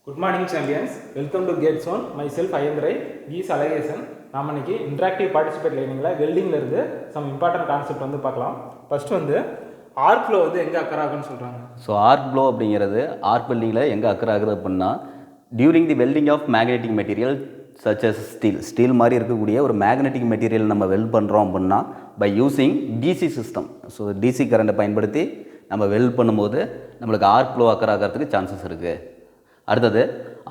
Good morning champions. Welcome to Gate Zone. Myself Ayendrai, Geese Allegation. நாம் இன்னைக்கு interactive participate லைனிங்ல வெல்டிங்ல இருந்து some important concept வந்து பார்க்கலாம். First வந்து ஆர்க் ஃப்ளோ வந்து எங்க அக்கர் ஆகும்னு சொல்றாங்க. ஸோ ஆர்க் ஃப்ளோ அப்படிங்கிறது ஆர்க் வெல்டிங்கில் எங்கே அக்கர் ஆகுது அப்படின்னா during the welding of magnetic material such as steel மாதிரி இருக்கக்கூடிய ஒரு மேக்னெட்டிக் மெட்டீரியல் நம்ம வெல்ட் பண்ணுறோம் அப்படின்னா by using DC system. So DC கரண்ட்டை பயன்படுத்தி நம்ம வெல்ட் பண்ணும்போது நம்மளுக்கு ஆர்க் ஃப்ளோ அக்கர் ஆகிறதுக்கு சான்சஸ் இருக்குது. அடுத்தது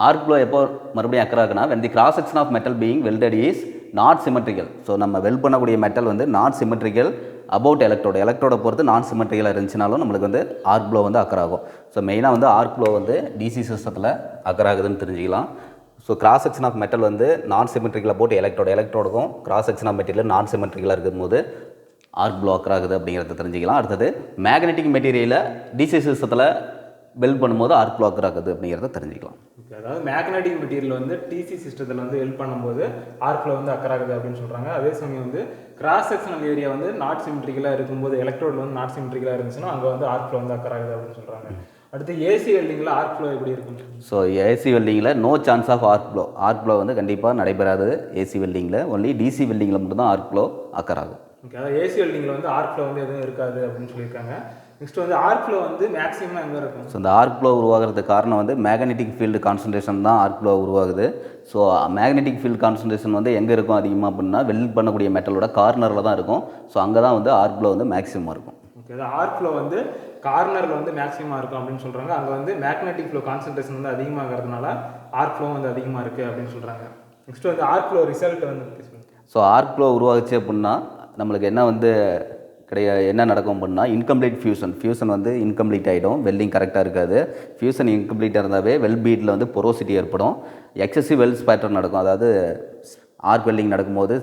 ஆர்க் ஃப்ளோ எப்போ மறுபடியும் அக்கர் ஆகுனா when the cross section of metal being welded is not symmetrical. So நம்ம வெல்ட் பண்ணக்கூடிய மெட்டல் வந்து நாட் சிமெட்ரிக்கல் அபவுட் எலக்ட்ரோடை பொறுத்து நான் சிமெட்ரிக்கலாக இருந்துச்சுனாலும் நம்மளுக்கு வந்து ஆர்க் ஃப்ளோ வந்து அக்கர் ஆகும். ஸோ மெயினாக வந்து ஆர்க் ஃப்ளோ வந்து டிசி சிஸ்டத்தில் அக்கர் ஆகுதுன்னு தெரிஞ்சுக்கலாம். So cross section of metal வந்து நான் சிமெட்ரிக்கல் அபவுட் எலக்ட்ரோடுக்கும் cross section of material non சிமெட்ரிக்கலாக இருக்கும்போது ஆர்க் ஃப்ளோ அக்கர் ஆகுது அப்படிங்கிறத தெரிஞ்சுக்கலாம். அடுத்தது மேக்னெட்டிக் மெட்டீரியலை டிசி சிஸ்டத்தில் வெல்ட் பண்ணும்போது ஆர்க் ஃப்ளோ அக்கர் ஆகுது அப்படிங்கிறத தெரிஞ்சுக்கலாம். அதாவது மேக்னெட்டிக் மெட்டீரியல் வந்து டிசி சிஸ்டத்தில் வந்து வெல்ட் பண்ணும்போது ஆர்க் ஃப்ளோ வந்து அக்கர் ஆகுது அப்படின்னு சொல்கிறாங்க. அதே சமயம் வந்து கிராஸ் செக்ஷனல் ஏரியா வந்து நாட் சிமெட்ரிக்கலாக இருக்கும்போது எலக்ட்ரோடில் வந்து நாட் சிமெட்ரிக்கலாக இருந்துச்சுன்னா அங்கே வந்து ஆர்க் ஃப்ளோ வந்து அக்கர் ஆகுது அப்படின்னு சொல்கிறாங்க. அடுத்து ஏசி வெல்டிங்கில் ஆர்க் ஃப்ளோ எப்படி இருக்கும்? ஸோ ஏசி வெல்டிங்கில் no chance of arc flow வந்து கண்டிப்பாக நடைபெறாது. ஏசி வெல்டிங்கில் ஒன்லி டிசி வெல்டிங்கில் மட்டும்தான் ஆர்க் ஃப்ளோ அக்கர் ஆகும். ஓகே, அதாவது ஏசி வெல்டிங்கில் வந்து ஆர்க் ஃப்ளோ வந்து எதுவும் இருக்காது அப்படின்னு சொல்லியிருக்காங்க. நெக்ஸ்ட் வந்து ஆர்க் ஃப்ளோ வந்து மேக்ஸிமம் எங்கே இருக்கும்? ஸோ இந்த ஆர்க் ஃப்ளோ உருவாகிறதுக்கு காரணம் வந்து மேக்னெட்டிக் ஃபீல்டு கான்சன்ட்ரேஷன் தான் ஆர்க் ஃப்ளோ உருவாகுது. ஸோ மேக்னெட்டிக் ஃபீல்டு கான்சன்ட்ரேஷன் வந்து எங்கே இருக்கும் அதிகமாக அப்படின்னா வெல்ட் பண்ணக்கூடிய மெட்டலோட கார்னரில் தான் இருக்கும். ஸோ அங்கே தான் வந்து ஆர்க் ஃப்ளோ வந்து மேக்ஸிமம் இருக்கும். ஓகே, அது ஆர்க் ஃப்ளோ வந்து கார்னரில் வந்து மேக்ஸிமம் இருக்கும் அப்படின்னு சொல்கிறாங்க. அங்கே வந்து மேக்னெட்டிக் ஃப்ளோ கான்சன்ட்ரேஷன் வந்து அதிகமாகிறதுனால ஆர்க் ஃப்ளோ வந்து அதிகமாக இருக்குது அப்படின்னு சொல்கிறாங்க. நெக்ஸ்ட் வந்து ஆர்க் ஃப்ளோ ரிசல்ட் வந்து ஸோ ஆர்க் ஃப்ளோ உருவாச்சு அப்படின்னா நம்மளுக்கு என்ன நடக்கும் அப்படின்னா இன்கம்ப்ளீட் ஃபியூசன் வந்து இன்கம்ப்ளீட் ஆகிடும். வெல்டிங் கரெக்டாக இருக்காது. ஃபியூசன் இன்கம்ப்ளீட்டாக இருந்தாவே வெல் பீட்டில் வந்து பொரோசிட்டி ஏற்படும். எக்ஸசிவ் வெல்ஸ் பேட்டர்ன் நடக்கும். அதாவது ஆர்க் வெல்டிங் நடக்கும்போது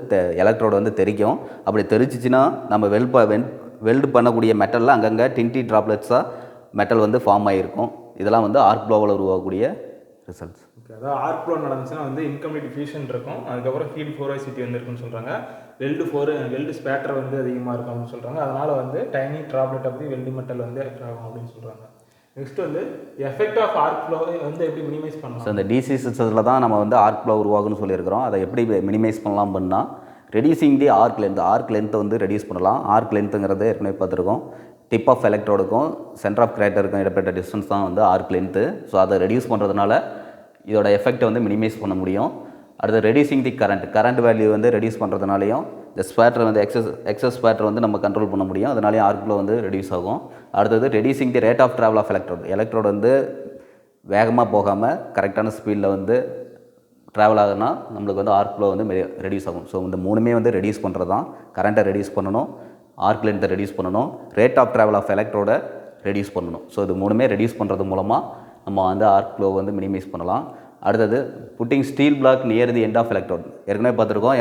எலக்ட்ரோடு வந்து தெரிக்கும். அப்படி தெரிச்சிச்சின்னா நம்ம வெல்டு பண்ணக்கூடிய மெட்டலில் அங்கங்கே டின்டி ட்ராப்லெட்ஸாக மெட்டல் வந்து ஃபார்ம் ஆகிருக்கும். இதெல்லாம் வந்து ஆர்க் ஃப்ளோவில் உருவாகக்கூடிய ரிசல்ட்ஸ். ஓகே, அதாவது ஆர்க் ஃப்ளோ நடந்துச்சுன்னா வந்து இன்கம்ப்ளீட் ஃபியூஷன் இருக்கும். அதுக்கப்புறம் ஃபீல்ட் போரோசிட்டி வந்து இருக்குன்னு சொல்கிறாங்க. வெல்டு ஸ்பேட்டர் வந்து அதிகமாக இருக்கும் அப்படின்னு சொல்கிறாங்க. அதனால் வந்து டைனி ட்ராப்லெட் அப்படி வெல்டு மெட்டல் வந்து ஆகும் அப்படின்னு சொல்கிறாங்க. நெக்ஸ்ட் வந்து எஃபெக்ட் ஆஃப் ஆர்க் ஃப்ளோ வந்து எப்படி மினிமைஸ் பண்ணலாம்? ஸோ இந்த டிசி சிஸ்டத்தில் தான் நம்ம வந்து ஆர்க் ஃப்ளோ உருவாகுன்னு சொல்லியிருக்கிறோம். அதை எப்படி மினிமைஸ் பண்ணலாம் அப்படின்னா ரெடியூசிங் தி ஆர்க் லென்த்தை வந்து ரெடியூஸ் பண்ணலாம். ஆர்க் லென்த்துங்கிறது ஏற்கனவே பார்த்துருக்கோம். டிப் ஆஃப் எலக்ட்ரோடுக்கும் சென்டர் ஆஃப் கிரேட்டருக்கும் இடப்பட்ட டிஸ்டன்ஸ் தான் வந்து ஆர்க் லென்த்து. ஸோ அதை ரெடியூஸ் பண்ணுறதுனால இதோட எஃபெக்டை வந்து மினிமைஸ் பண்ண முடியும். அடுத்து ரெடியூசிங் தி கரண்ட் வேல்யூ வந்து ரெடியூஸ் பண்ணுறதுனாலையும் இந்த ஸ்பேட்டர் வந்து எக்ஸஸ் ஸ்பேட்டர் வந்து நம்ம கண்ட்ரோல் பண்ண முடியும். அதனாலேயும் ஆர்க் ஃப்ளோ வந்து ரெடியூஸ் ஆகும். அடுத்தது reducing the rate of travel of electrode வந்து வேகமாக போகாமல் கரெக்டான ஸ்பீடில் வந்து ட்ராவல் ஆகுனா நம்மளுக்கு வந்து ஆர்க் ஃப்ளோ வந்து ரெடியூஸ் ஆகும். ஸோ இந்த மூணுமே வந்து ரெடியூஸ் பண்ணுறது தான். கரண்ட்டை ரெடியூஸ் பண்ணணும், ஆர்க் லென்த்தை ரெடியூஸ் பண்ணணும், rate of travel of electrode reduce பண்ணணும். ஸோ இது மூணுமே ரெடியூஸ் பண்ணுறது மூலமாக நம்ம வந்து ஆர்க் ஃப்ளோ வந்து மினிமைஸ் பண்ணலாம். அடுத்தது putting steel block near the end of electrode. ஏற்கனவே பார்த்துருக்கோம்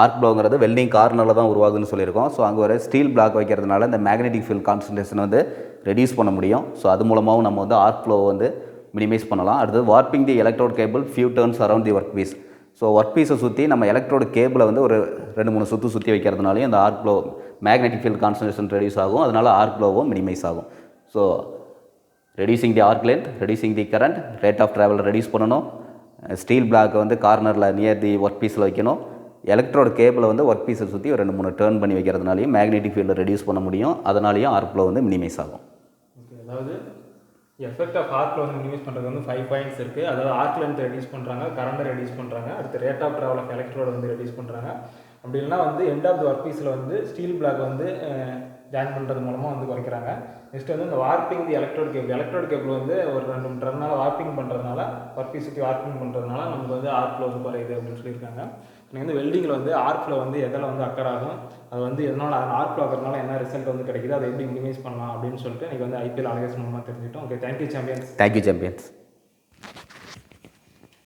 ஆர்க் ஃப்ளோங்கிறது வெல்டிங் கார்னரில் தான் உருவாகுதுன்னு சொல்லியிருக்கோம். ஸோ அங்கே ஒரு ஸ்டீல் பிளாக் வைக்கிறதுனால இந்த மேக்னெட்டிக் ஃபீல்ட் கான்சன்ட்ரேஷன் வந்து ரெடியூஸ் பண்ண முடியும். ஸோ அது மூலமாகவும் நம்ம வந்து ஆர்க் ஃப்ளோ வந்து மினிமைஸ் பண்ணலாம். அடுத்தது wrapping the electrode cable few turns around the work piece. So work பீஸை சுற்றி நம்ம எலக்ட்ரோடு கேபிளை வந்து ஒரு 2-3 சுற்றி வைக்கிறதுனாலையும் இந்த arc blow magnetic field concentration reduce ஆகும். அதனால் ஆர்க் ஃப்ளோவும் மினிமைஸ் ஆகும். So reducing the arc length, reducing the current, rate of travel reduce பண்ணணும். ஸ்டீல் பிளாக்கை வந்து கார்னரில் நியர் தி ஒர்க் பீஸில் வைக்கணும். எலக்ட்ரோட கேபிளை வந்து ஒர்க் பீஸை சுற்றி ஒரு 2-3 டர்ன் பண்ணி வைக்கிறதுனாலையும் மேக்னெட்டிக் ஃபீல்டை ரெடியூஸ் பண்ண முடியும். அதனாலையும் ஆர்க் ஃப்ளோ வந்து மினிமைஸ் ஆகும். ஓகே, அதாவது எஃபெக்ட் ஆஃப் ஆர்க் ஃப்ளோ வந்து மினிமைஸ் பண்ணுறது வந்து 5 பாயிண்ட்ஸ் இருக்குது. அதாவது ஆர்க் லென்த்தை ரெடியூஸ் பண்ணுறாங்க, கரண்ட்டை ரெடியூஸ் பண்ணுறாங்க, அடுத்து rate of travel of electrode வந்து ரெடியூஸ் பண்ணுறாங்க. அப்படி இல்லைனா வந்து எண்ட் ஆஃப் தி ஒர்க் பீஸில் வந்து ஸ்டீல் பிளாக் வந்து ஜாயின் பண்ணுறது மூலமாக வந்து குறைக்கிறாங்க. நெக்ஸ்ட் வந்து இந்த வார்ப்பிங் தி எலக்ட்ரோட் கேபிள் வந்து ஒரு 2-3 ரன்னால் வார்ப்பிங் பண்ணுறதுனால ஒர்க் பீஸ் சுற்றி வார்ப்பிங் பண்ணுறதுனால நமக்கு வந்து ஆர்க் ஃப்ளோ வந்து குறையுது அப்படின்னு சொல்லியிருக்காங்க. நீங்கள் வந்து வெல்டிங்கில் வந்து ஆர்க் ஃப்ளோ வந்து எதில் வந்து அக்கர் ஆகும், அது வந்து எதனால் ஆர்க் ஃப்ளோ ஆகிறதுனால என்ன ரிசல்ட் வந்து கிடைக்குது, அதை எப்படி மினிமைஸ் பண்ணலாம் அப்படின்னு சொல்லிட்டு இன்றைக்கி வந்து ஐபிஎல் அலகேஷன் மூலமாக தெரிஞ்சுட்டோம். Okay, thank you champions. Thank you champions.